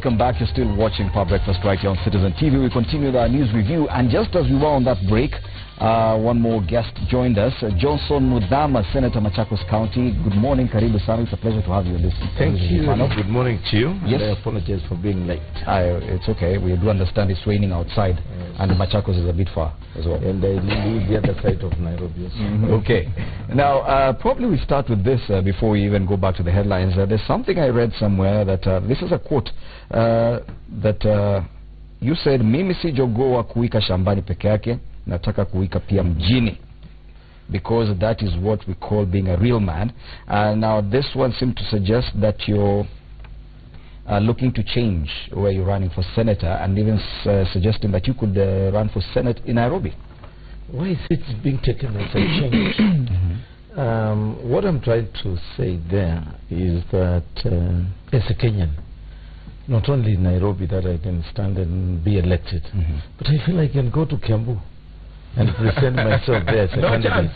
Welcome back. You're still watching Power Breakfast right here on Citizen TV. We continue with our news review, and just as we were on that break, one more guest joined us, Johnson Muthama, Senator Machakos County. Good morning, Karibu Sana. It's a pleasure to have you on this. Thank you. Good morning to you. Yes. I apologize for being late. It's okay. We do understand it's raining outside, and Machakos is a bit far as well. And I live the other side of Nairobi. Okay. Now, probably we start with this before we even go back to the headlines. There's something I read somewhere that this is a quote that you said, mimi si jogoo wa kuwika shambani peke yake, nataka kuwika pia mjini, because that is what we call being a real man. Now, this one seemed to suggest that you're looking to change where you're running for senator, and even suggesting that you could run for senate in Nairobi. Why is it being taken as a change? What I'm trying to say there is that as a Kenyan, not only in Nairobi that I can stand and be elected, but I feel I can go to Kiambu and present myself there as a candidate.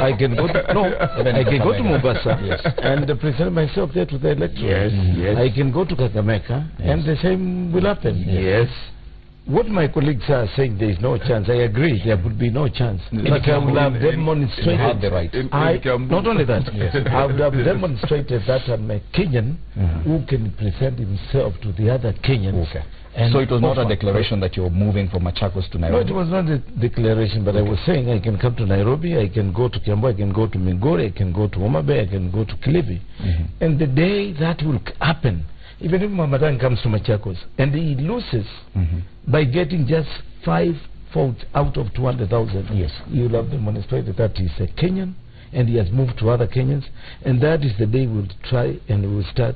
I can go to Mombasa and present myself there to the electorate. I can go to Kakamega and the same will happen. What my colleagues are saying, there is no chance. I agree, there would be no chance. But I would have demonstrated the right. Not only that, I would have demonstrated that I'm a Kenyan who can present himself to the other Kenyans. And so it was not a declaration that you're moving from Machakos to Nairobi? No, it was not a declaration, but I was saying I can come to Nairobi, I can go to Kiambu, I can go to Migori, I can go to Homa Bay, I can go to Kilifi. And the day that will happen, even if Ramadan comes to Machakos and he loses by getting just 5 votes out of 200,000, you'll have demonstrated that he's a Kenyan and he has moved to other Kenyans, and that is the day we'll try and we'll start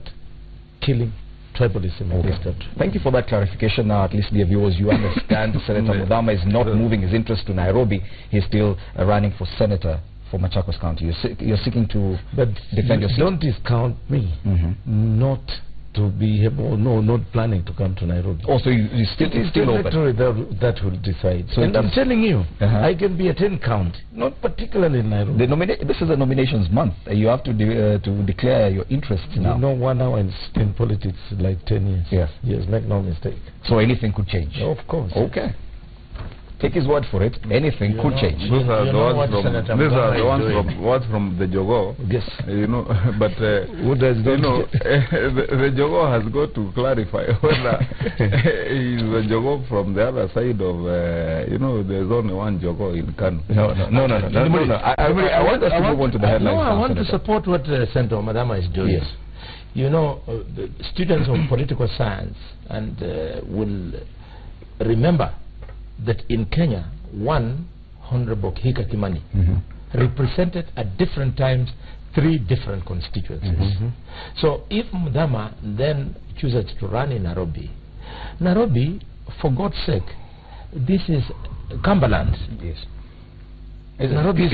killing tribalism in this country. Thank you for that clarification. Now, at least, dear viewers, you understand Senator Muthama is not moving his interest to Nairobi. He's still running for senator for Machakos County. You're seeking to defend your seat. Don't discount me not to be able, not planning to come to Nairobi. Also, it's still open. That will decide. So and I'm telling you, I can be a 10 count, not particularly in Nairobi. This is the nominations month. You have to declare your interests now. You know, 1 hour in politics like 10 years. Yes, make no mistake. So anything could change? Of course. Okay. Take his word for it. Anything could change. These are the ones from the Jogo. Yes. You know, but the Jogo has got to clarify whether he's the Jogo from the other side of, there's only one Jogo in Kanu. No. I want us to move on to the headlines. No, I want to support what Senator Muthama is doing. Yes. You know, the students of political science and will remember that in Kenya, one Honorable Kihika Kimani represented at different times 3 different constituencies. So if Muthama then chooses to run in Nairobi, for God's sake, this is Cumberland. Nairobi is,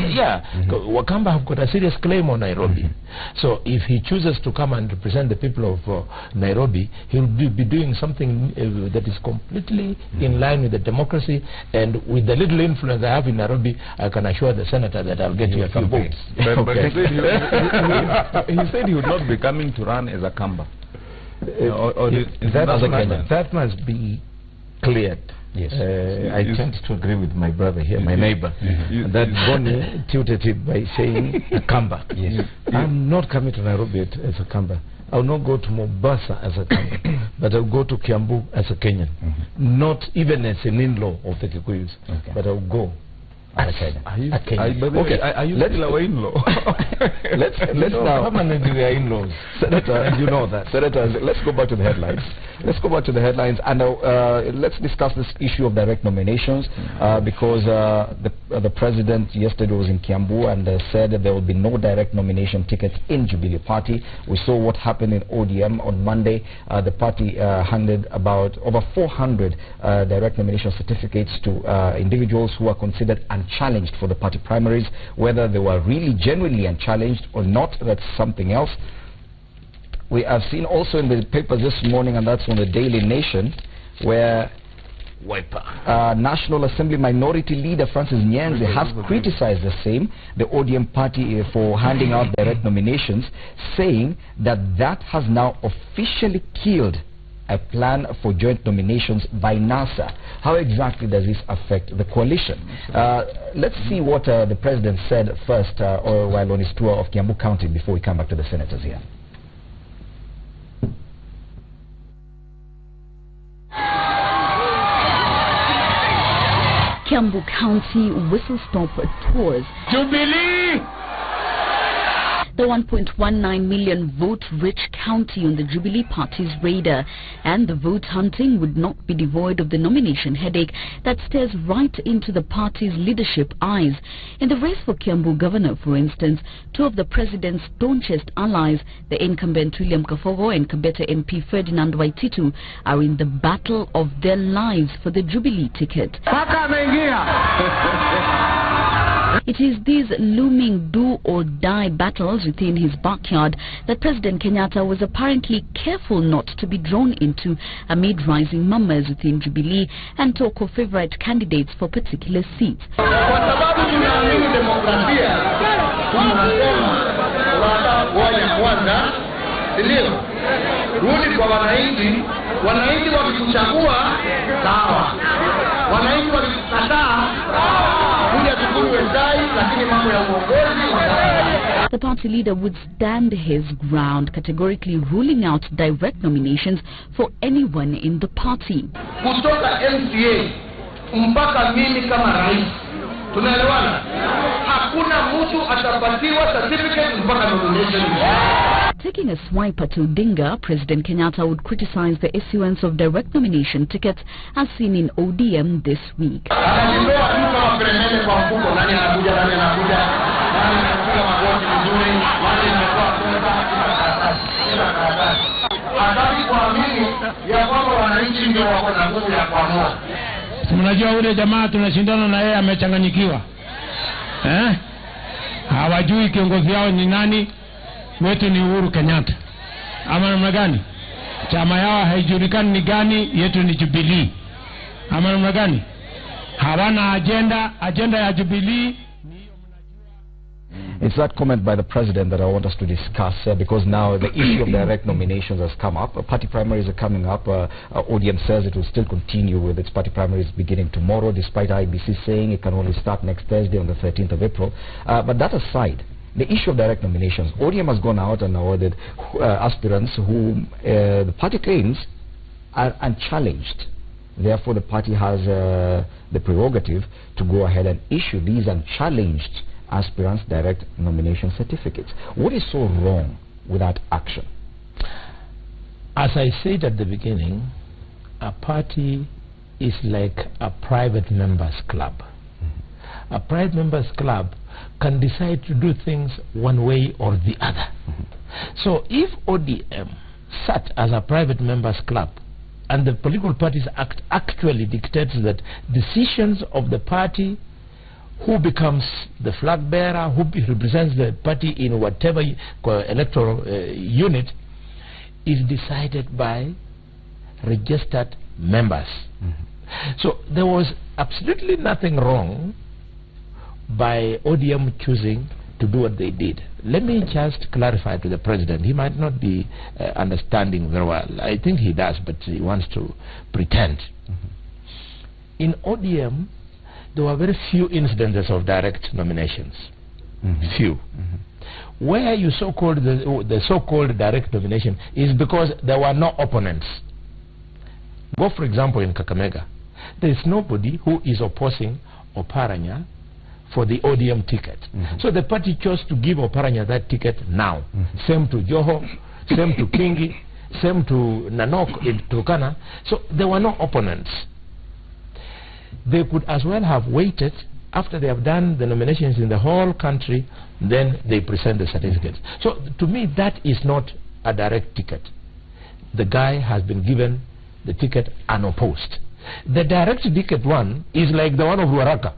Wakamba have got a serious claim on Nairobi. So if he chooses to come and represent the people of Nairobi, he'll be doing something that is completely in line with the democracy, and with the little influence I have in Nairobi, I can assure the senator that I'll get you a few votes. But he said he would not be coming to run as a Kamba. That must be cleared. Yes. I tend to agree with my brother here, my neighbor, that Bonnie tutored him by saying a Kamba. I'm not coming to Nairobi as a Kamba. I'll not go to Mombasa as a Kamba, but I'll go to Kiambu as a Kenyan. Not even as an in-law of the Kikuyus, but I'll go as a Kenyan. Are you still our in-law? Let's now permanently our in-laws. Senator, you know that. Senator, let's go back to the headlines. And let's discuss this issue of direct nominations, because the president yesterday was in Kiambu and said that there will be no direct nomination tickets in Jubilee Party. We saw what happened in ODM on Monday. The party handed about over 400 direct nomination certificates to individuals who are considered unchallenged for the party primaries. Whether they were really genuinely unchallenged or not, that's something else. We have seen also in the papers this morning, and that's on the Daily Nation, where Wiper. National Assembly Minority Leader Francis Nyenze has criticized the same, the ODM party, for handing out direct nominations, saying that that has now officially killed a plan for joint nominations by NASA. How exactly does this affect the coalition? Let's see what the president said first while on his tour of Kiambu County before we come back to the senators here. Kiambu County whistle-stop tours. Jubilee! The 1.19 million vote-rich county on the Jubilee Party's radar, and the vote hunting would not be devoid of the nomination headache that stares right into the party's leadership eyes. In the race for Kiambu governor, for instance, two of the president's staunchest allies, the incumbent William Kafogo and Kabete MP Ferdinand Waititu, are in the battle of their lives for the Jubilee ticket. It is these looming do-or-die battles within his backyard that President Kenyatta was apparently careful not to be drawn into amid rising murmurs within Jubilee and talk of favorite candidates for particular seats. The party leader would stand his ground, categorically ruling out direct nominations for anyone in the party. Kutoka MCA mpaka mimi kama rais, tunaelewana? Hakuna mtu atapatiwa certificate mpaka nomination. Taking a swipe at Odinga, President Kenyatta would criticize the issuance of direct nomination tickets as seen in ODM this week. Mnajua ule jamaa tunashindana na yeye amechanganyikiwa. Hawajui kiongozi yao ni nani. Wetu ni Uhuru Kenyatta. Ama namna gani? Chama yao haijulikani ni gani, yetu ni Jubilee. Ama namna gani? Hawana agenda ya Jubilee. It's that comment by the president that I want us to discuss because now the issue of direct nominations has come up. Party primaries are coming up. ODM says it will still continue with its party primaries beginning tomorrow, despite IBC saying it can only start next Thursday on the 13th of April. But that aside, the issue of direct nominations, ODM has gone out and awarded aspirants whom the party claims are unchallenged. Therefore, the party has the prerogative to go ahead and issue these unchallenged aspirants direct nomination certificates. What is so wrong with that action? As I said at the beginning, a party is like a private members club. A private members club can decide to do things one way or the other. So if ODM sat as a private members club and the political parties actually dictates that decisions of the party, who becomes the flag bearer, who represents the party in whatever electoral unit, is decided by registered members. So there was absolutely nothing wrong by ODM choosing to do what they did. Let me just clarify to the president. He might not be understanding very well. I think he does, but he wants to pretend. In ODM, there were very few incidences of direct nominations. Few. Where you so-called the so-called direct nomination is because there were no opponents. Go, for example, in Kakamega. There is nobody who is opposing Oparanya for the ODM ticket. So the party chose to give Oparanya that ticket now. Same to Joho, same to Kingi, same to Nanok in Turkana. So there were no opponents. They could as well have waited after they have done the nominations in the whole country, then they present the certificates. So to me, that is not a direct ticket. The guy has been given the ticket unopposed. The direct ticket one is like the one of Ruaraka,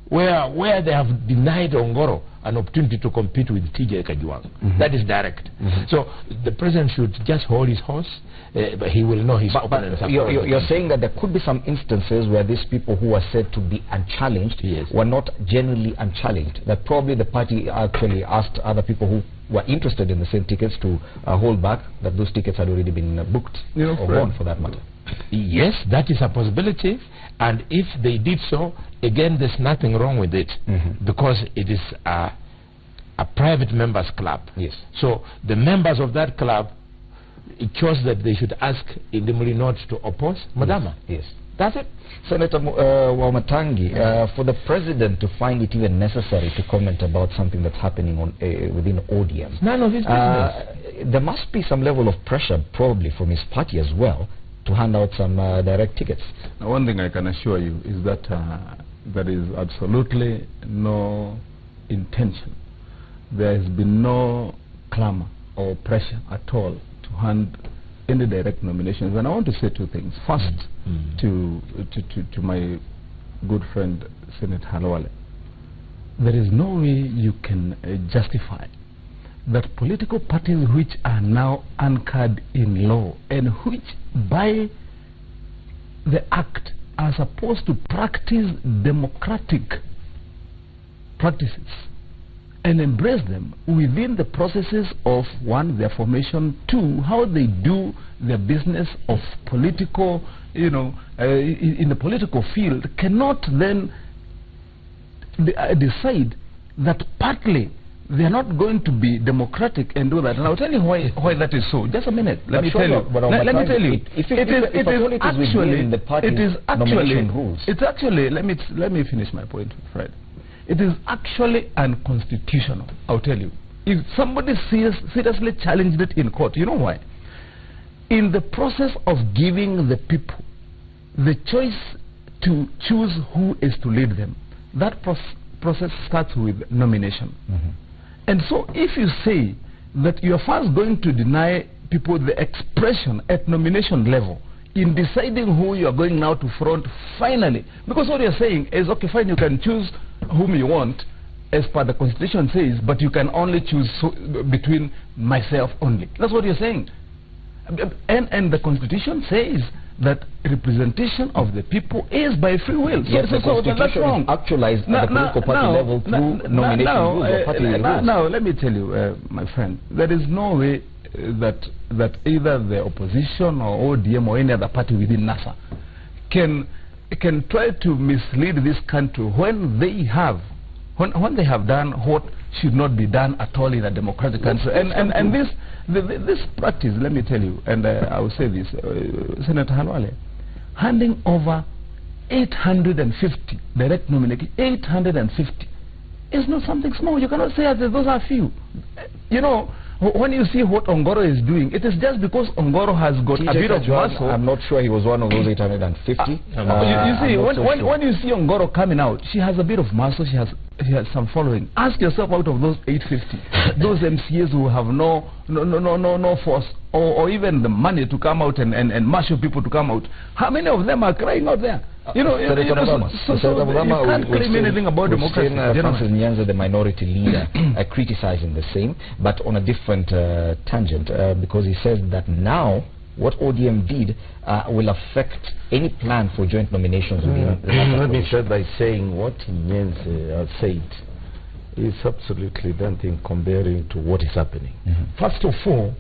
where they have denied Ongoro an opportunity to compete with TJ Kajwang. That is direct. So the president should just hold his horse, but he will know his opponents. You're saying that there could be some instances where these people who are said to be unchallenged were not genuinely unchallenged, that probably the party actually asked other people who were interested in the same tickets to hold back, that those tickets had already been booked or gone for that matter. Yes, that is a possibility, and if they did so, again, there's nothing wrong with it, because it is a private members club. Yes. So the members of that club, it chose that they should ask Indimuli not to oppose Madama. Yes. That's it. Senator Wamatangi, for the president to find it even necessary to comment about something that's happening on within ODM, none of his business. There must be some level of pressure probably from his party as well to hand out some direct tickets. Now, one thing I can assure you is that there is absolutely no intention. There has been no clamor or pressure at all to hand any direct nominations. And I want to say two things. First, to my good friend Senator Halwale, there is no way you can justify that political parties which are now anchored in law and which by the act are supposed to practice democratic practices and embrace them within the processes of, one, their formation, two, how they do their business of political, in the political field, cannot then decide that partly they are not going to be democratic and do that. And I'll tell you why that is so. Just a minute. Let me tell you. Let me tell you. It's actually, let me finish my point, Fred. It is actually unconstitutional, I'll tell you. If somebody seriously challenged it in court, you know why? In the process of giving the people the choice to choose who is to lead them, that process starts with nomination. And so if you say that you are first going to deny people the expression at nomination level in deciding who you are going now to front finally, because what you're saying is, okay, fine, you can choose whom you want as per the constitution says, but you can only choose between myself only. That's what you're saying. And the constitution says that representation of the people is by free will. Yes, so that's wrong. Actualized at the political party level through nomination rules or party rules. Now, let me tell you, my friend, there is no way that either the opposition or ODM or any other party within NASA can try to mislead this country when they have done what should not be done at all in a democratic country. And this practice, let me tell you, and I will say this, Senator Halwale, handing over 850 direct nominations, 850 is not something small. You cannot say that those are few. You know, when you see what Ongoro is doing, it is just because Ongoro has got a bit of muscle. I'm not sure he was one of those 850. You see, when you see Ongoro coming out, she has a bit of muscle, she has some following. Ask yourself, out of those 850, those MCAs who have no force or even the money to come out and marshal people to come out, how many of them are crying out there? You can't claim anything about democracy. Francis Nyanza, the minority leader, criticizing the same, but on a different tangent, because he says that now what ODM did will affect any plan for joint nominations within the Let me start by saying what Nyanza said is absolutely nothing comparing to what is happening. First of all,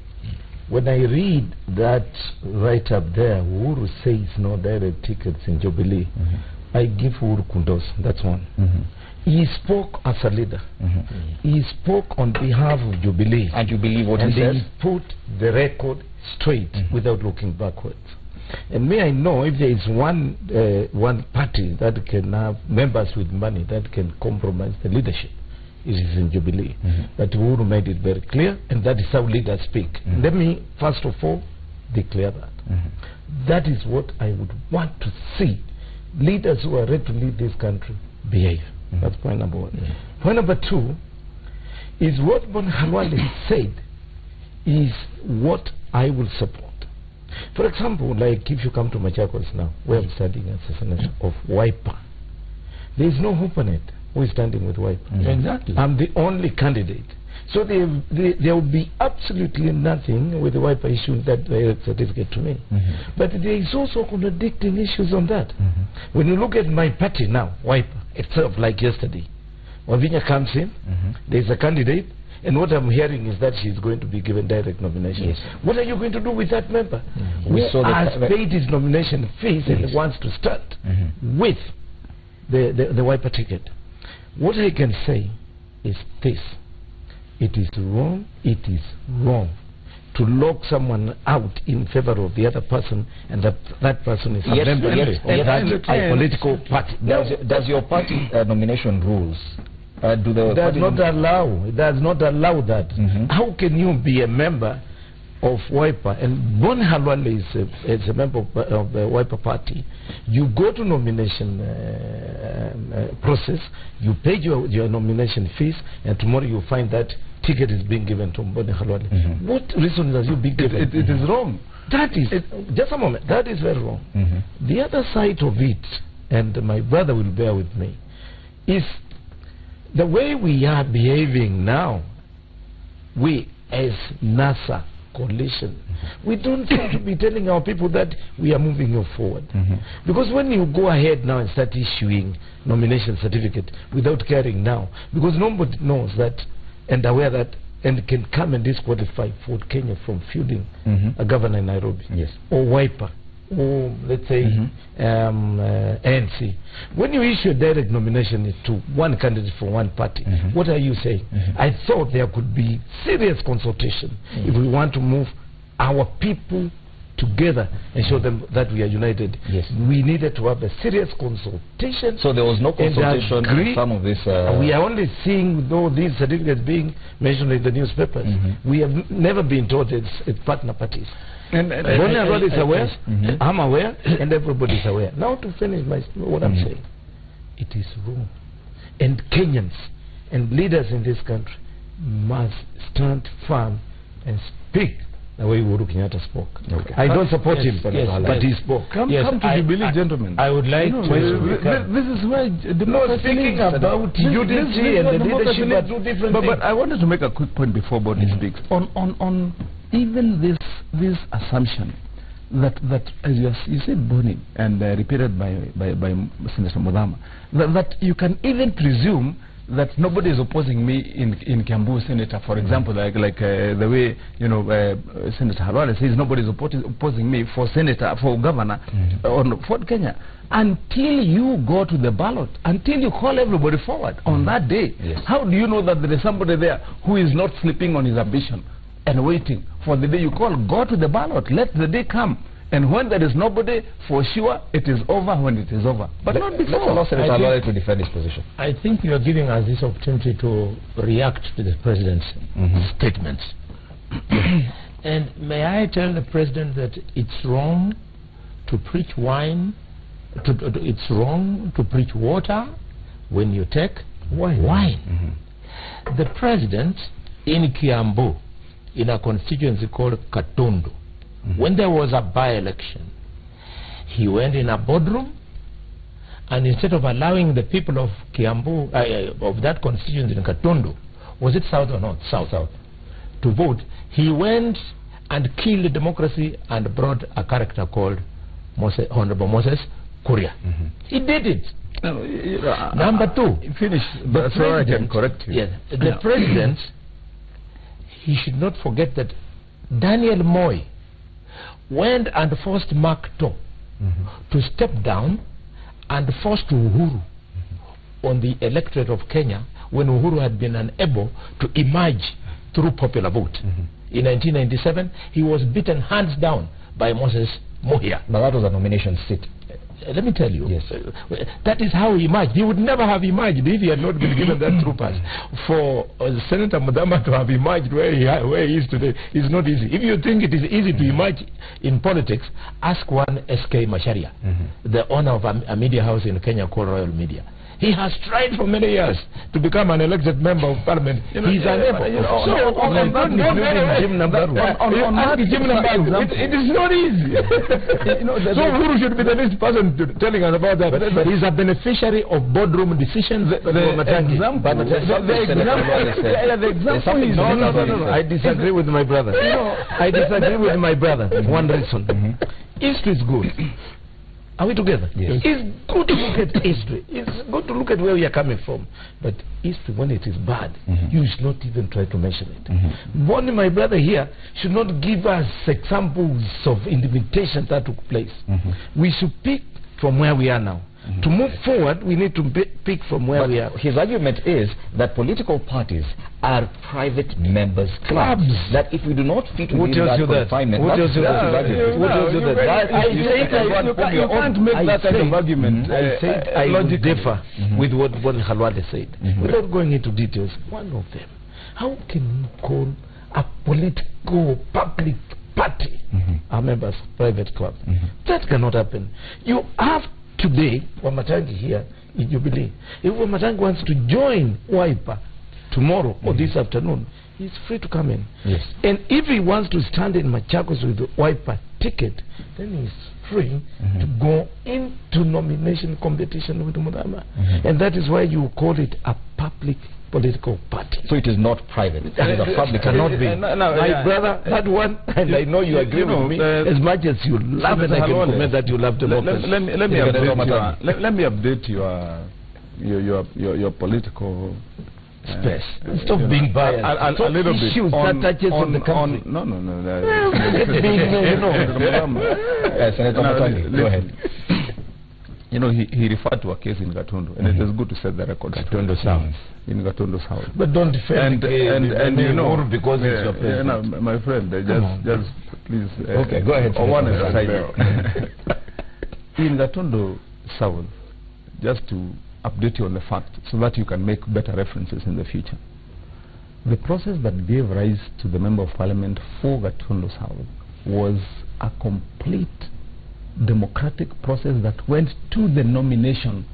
when I read that right up there, Uhuru says no direct tickets in Jubilee, I give Uhuru kudos. That's one. He spoke as a leader. He spoke on behalf of Jubilee. And you believe what he said? And he put the record straight without looking backwards. And may I know if there is one party that can have members with money that can compromise the leadership, it is in Jubilee. But Uhuru made it very clear, and that is how leaders speak. Let me first of all declare that. That is what I would want to see leaders who are ready to lead this country behave. That's point number one. Point number two is what Bon Halwale said is what I will support. For example, like if you come to Machakos now, where I'm studying as a senator of Wiper, there is no hope on it. who is standing with Wiper. Exactly. I'm the only candidate. So there will be absolutely nothing with the Wiper issue that direct certificate to me. But there is also contradicting issues on that. When you look at my party now, Wiper itself, like yesterday, Wavinya comes in, there's a candidate, and what I'm hearing is that she's going to be given direct nomination. What are you going to do with that member? We Who saw has paid his nomination fees and wants to start with the Wiper ticket? What I can say is this. It is wrong to lock someone out in favor of the other person, and that person is a member of a political party. Does your party nomination rules does not allow that? How can you be a member of Wiper, and Boni Khalwale is a member of the Wiper party? You go to nomination process, you pay your nomination fees, and tomorrow you find that ticket is being given to Boni Khalwale. What reason has you been given? It is wrong. That is, just a moment, that is very wrong. The other side of it, and my brother will bear with me, is the way we are behaving now. We as NASA coalition, we don't seem to be telling our people that we are moving you forward. Because when you go ahead now and start issuing nomination certificate without caring now, because nobody knows that and aware that and can come and disqualify Ford Kenya from fielding a governor in Nairobi, or Wiper, or let's say ANC. When you issue a direct nomination to one candidate for one party, what are you saying? I thought there could be serious consultation if we want to move our people together and show them that we are united. We needed to have a serious consultation. So there was no consultation on some of this. We are only seeing though these certificates being mentioned in the newspapers. We have never been told it's partner parties. And Boni Khalwale is aware, I'm aware, and everybody is aware. Now to finish what I'm saying, it is wrong. And Kenyans and leaders in this country must stand firm and speak the way Uhuru Kenyatta spoke. I don't support him, but he spoke. Come to Jubilee, gentlemen. I would like to... This is where speaking about unity and the leadership are two different things. But I wanted to make a quick point before Boni speaks. On even this assumption that as you said, Boni, and repeated by Senator Mudhama, that you can even presume that nobody is opposing me in Kiambu, Senator, for example, like the way Senator Khalwale says nobody is opposing me for senator, for governor on Ford Kenya, until you go to the ballot, until you call everybody forward on that day. How do you know that there is somebody there who is not sleeping on his ambition and waiting for the day you call? Go to the ballot, let the day come. And when there is nobody, for sure, it is over when it is over. But not before. Let's allow Senator Khalwale to defend his position. I think you are giving us this opportunity to react to the President's statements. And may I tell the President that it's wrong to preach wine, it's wrong to preach water when you take wine. The President in Kiambu, in a constituency called Katundu, when there was a by-election, he went in a boardroom, and instead of allowing the people of Kiambu, of that constituency in Katundu, was it south or north? South, to vote, he went and killed democracy and brought a character called Honorable Moses Kuria. He did it. Number two, finish. But so I can correct you. The President, he should not forget that Daniel Moi went and forced Mark To to step down and forced Uhuru on the electorate of Kenya when Uhuru had been unable to emerge through popular vote. In 1997, he was beaten hands down by Moses Muhia. But that was a nomination seat. Let me tell you, that is how he emerged. He would never have emerged if he had not been given that through pass. For Senator Mudhama to have emerged where he is today is not easy. If you think it is easy to emerge in politics, ask one S.K. Macharia, the owner of a media house in Kenya called Royal Media. He has tried for many years to become an elected member of parliament. He's unable. It is not easy. So Uhuru should be the next person telling us about that. He's a beneficiary of boardroom decisions. I disagree with my brother. I disagree with my brother. One reason. History is good. Are we together? Yes. It's good to look at history. It's good to look at where we are coming from. But history, when it is bad, you should not even try to mention it. Bonnie, my brother here, should not give us examples of intimidation that took place. We should pick from where we are now. To move forward, we need to pick from where we are. His argument is that political parties are private members' clubs. That if we do not fit within that confinement, you can't make that kind of argument. I said I would differ with what Khalwale said. Without going into details, one of them, how can you call a political public party a members' private club? That cannot happen. You have today, Wamatangi here in Jubilee, if Wamatangi wants to join Wiper tomorrow or this afternoon, he's free to come in. Yes. And if he wants to stand in Machakos with the Wiper ticket, then he's free to go into nomination competition with Mudama. And that is why you call it a public political party. So it is not private. It is a public. Cannot be. My brother had one, and I know you agree with me. As much as you love it, I can comment that you love democracy. Let me update your political space. Stop being biased. A little bit issues that touches on the country. No. Senator Matangi, go ahead. You know, he referred to a case in Gatundu, and it is good to set the record. Gatundu South. In Gatundu South. But don't defend and you know, because it's your president. My friend, just please. Okay, go ahead. One aside. In Gatundu South, just to update you on the fact, so that you can make better references in the future. The process that gave rise to the Member of Parliament for Gatundu South was a complete democratic process that went to the nomination.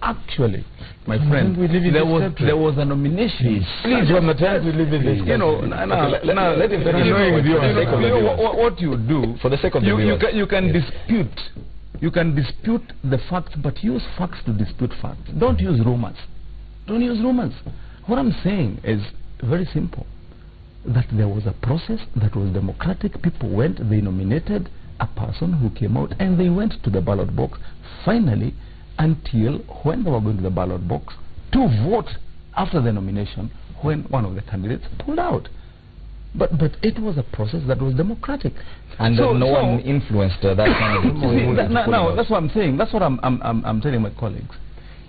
Actually, my friend, there was a nomination. Please, one time we live in this. You know, now let him finish. What you do for the sake of the viewers, you can dispute. You can dispute the facts, but use facts to dispute facts. Don't use rumors. Don't use rumors. What I'm saying is very simple. That there was a process that was democratic. People went, they nominated a person who came out, and they went to the ballot box. Finally, until when they were going to the ballot box to vote after the nomination, when one of the candidates pulled out. But it was a process that was democratic, and no one influenced that candidate. No, that's what I'm saying. That's what I'm telling my colleagues.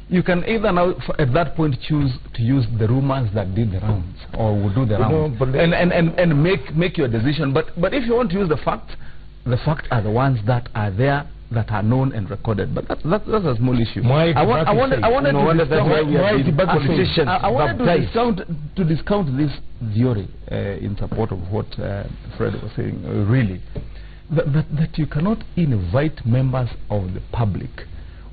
You can either now at that point choose to use the rumors that did the rounds or will do the rounds, and make your decision. But if you want to use the facts are the ones that are there, that are known and recorded. But that's a small issue. I wanted to discount this theory in support of what Fred was saying. Really, that you cannot invite members of the public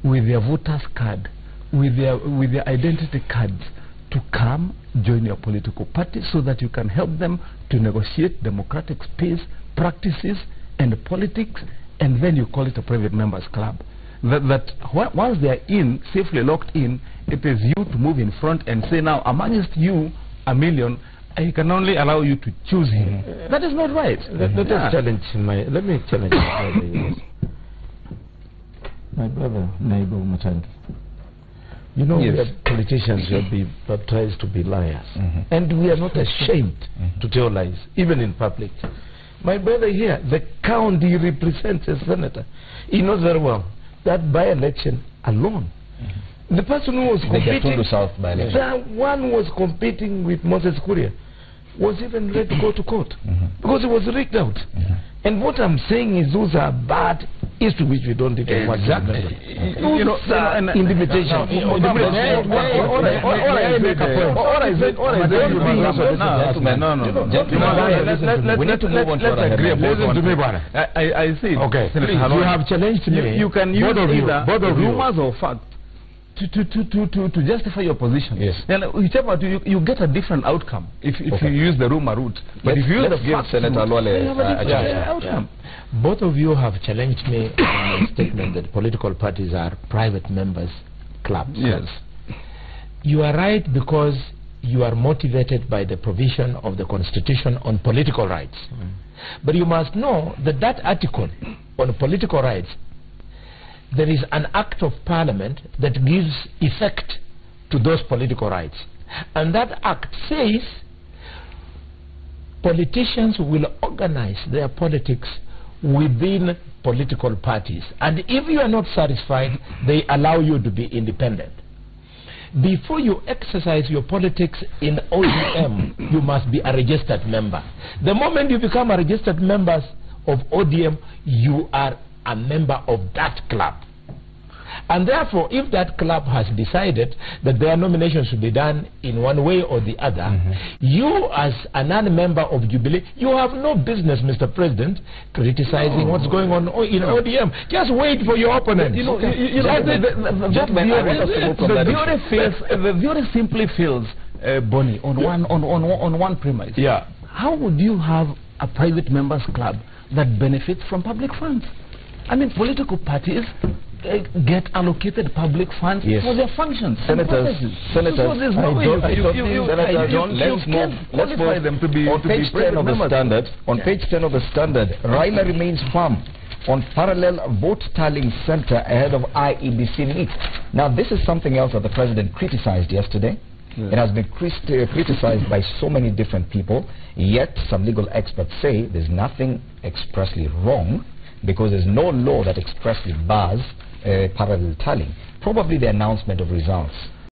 with their voters card, with their identity cards, to come join your political party so that you can help them to negotiate democratic space, practices, and politics, and then you call it a private members club. Once they are in, safely locked in, it is you to move in front and say, now amongst you, a million, I can only allow you to choose him. That is not right. Let me challenge my brother, Naibu Matangi. You know, we are politicians who have been baptized to be liars. And we are not ashamed to tell lies, even in public. My brother here, the county he represents as senator, he knows very well that by-election alone, the person who was competing, the one who was competing with Moses Kuria, was even ready to go to court because it was rigged out. And what I'm saying is those are bad history which we don't even want to remember. Those are intimidation. We need to move on to what I agree. Listen to me, brother. I see. Okay. You have challenged me. You can use either rumors or facts to justify your position. Yes. And whichever you get a different outcome if you use the rumor route. But if you use the give Senator Alwale a chance. outcome. Both of you have challenged me on my statement that political parties are private members' clubs. Yes. You are right because you are motivated by the provision of the Constitution on political rights. But you must know that that article on political rights, there is an act of parliament that gives effect to those political rights. And that act says politicians will organize their politics within political parties. And if you are not satisfied, they allow you to be independent. Before you exercise your politics in ODM, you must be a registered member. The moment you become a registered member of ODM, you are a member of that club. And therefore, if that club has decided that their nomination should be done in one way or the other, you as a non-member of Jubilee, you have no business, Mr. President, criticizing what's going on in ODM. Just wait for your opponent. The theory simply fails, Bonnie, on one premise. Yeah. How would you have a private members club that benefits from public funds? I mean, political parties get allocated public funds for their functions. Senators, let's move them to be on page 10 of the Standard. On page 10 of the Standard, Raila remains firm on parallel vote tallying center ahead of IEBC meet. Now, this is something else that the president criticized yesterday. Yeah. It has been criticized by so many different people, yet some legal experts say there's nothing expressly wrong because there's no law that expressly bars parallel tallying. Probably the announcement of results